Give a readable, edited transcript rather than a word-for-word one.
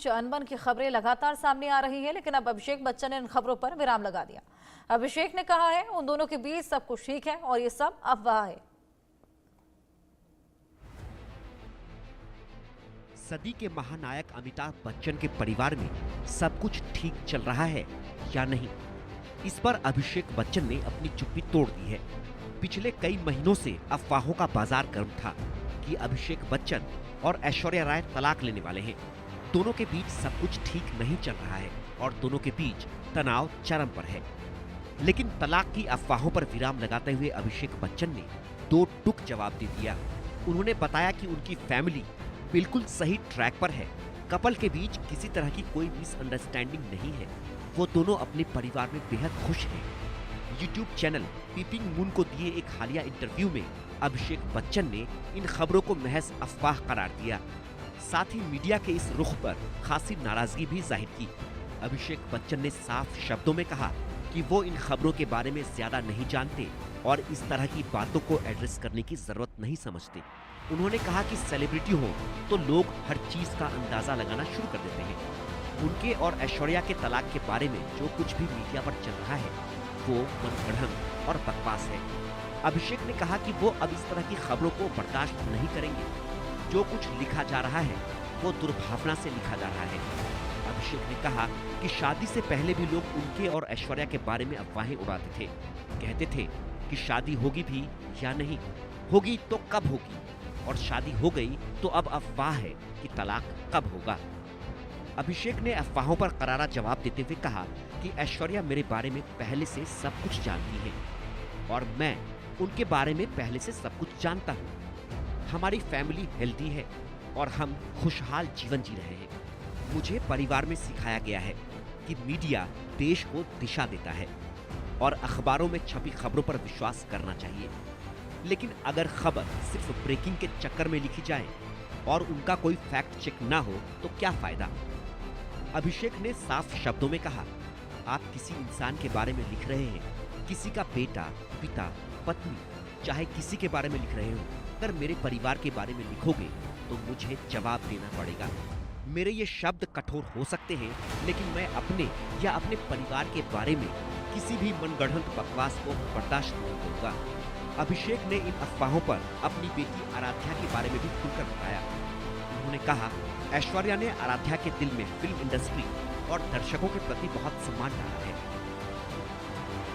बीच अनबन की खबरें लगातार सामने आ रही हैं, लेकिन अब अभिषेक बच्चन ने इन खबरों पर विराम लगा दिया। अभिषेक ने कहा है उन दोनों के बीच सब कुछ ठीक है और ये सब अफवाह है। सदी के महानायक अमिताभ बच्चन के परिवार में सब कुछ ठीक चल रहा है या नहीं, इस पर अभिषेक बच्चन ने अपनी चुप्पी तोड़ दी है। पिछले कई महीनों से अफवाहों का बाजार गर्म था कि अभिषेक बच्चन और ऐश्वर्या राय तलाक लेने वाले हैं। दोनों के बीच सब कुछ ठीक नहीं चल रहा है और दोनों के बीच तनाव चरम पर है। लेकिन तलाक की अफवाहों पर विराम लगाते हुए अभिषेक बच्चन ने दो टूक जवाब दे दिया। उन्होंने बताया कि उनकी फैमिली बिल्कुल सही ट्रैक पर है। कपल के बीच किसी तरह की कोई मिसअंडरस्टैंडिंग नहीं है। वो दोनों अपने परिवार में बेहद खुश हैं। यूट्यूब चैनल पीपिंग मून को दिए एक हालिया इंटरव्यू में अभिषेक बच्चन ने इन खबरों को महज अफवाह करार दिया। साथ ही मीडिया के इस रुख पर खासी नाराजगी भी जाहिर की। अभिषेक बच्चन ने साफ शब्दों में कहा कि वो इन खबरों के बारे में ज्यादा नहीं जानते और इस तरह की बातों को एड्रेस करने की जरूरत नहीं समझते। उन्होंने कहा कि सेलिब्रिटी हो तो लोग हर चीज का अंदाजा लगाना शुरू कर देते हैं। उनके और ऐश्वर्या के तलाक के बारे में जो कुछ भी मीडिया पर चल रहा है वो मनगढ़ंत और बकवास है। अभिषेक ने कहा कि वो अब इस तरह की खबरों को बर्दाश्त नहीं करेंगे। जो कुछ लिखा जा रहा है वो दुर्भावना से लिखा जा रहा है। अभिषेक ने कहा कि शादी से पहले भी लोग उनके और ऐश्वर्या के बारे में अफवाहें उड़ाते थे। कहते थे कि शादी होगी भी या नहीं होगी तो कब होगी, और शादी हो गई तो अब अफवाह है कि तलाक कब होगा। अभिषेक ने अफवाहों पर करारा जवाब देते हुए कहा कि ऐश्वर्या मेरे बारे में पहले से सब कुछ जानती है और मैं उनके बारे में पहले से सब कुछ जानता हूँ। हमारी फैमिली हेल्दी है और हम खुशहाल जीवन जी रहे हैं। मुझे परिवार में सिखाया गया है कि मीडिया देश को दिशा देता है और अखबारों में छपी खबरों पर विश्वास करना चाहिए। लेकिन अगर खबर सिर्फ ब्रेकिंग के चक्कर में लिखी जाए और उनका कोई फैक्ट चेक ना हो तो क्या फायदा। अभिषेक ने साफ शब्दों में कहा, आप किसी इंसान के बारे में लिख रहे हैं, किसी का बेटा, पिता, पत्नी, चाहे किसी के बारे में लिख रहे हो, अगर मेरे परिवार के बारे में लिखोगे तो मुझे जवाब देना पड़ेगा। मेरे ये शब्द कठोर हो सकते हैं, लेकिन मैं अपने या अपने परिवार के बारे में किसी भी मनगढ़ंत बकवास को बर्दाश्त नहीं करूंगा। अभिषेक ने इन अफवाहों पर अपनी बेटी आराध्या के बारे में भी खुलकर बताया। उन्होंने कहा, ऐश्वर्या ने आराध्या के दिल में फिल्म इंडस्ट्री और दर्शकों के प्रति बहुत सम्मान डाला है।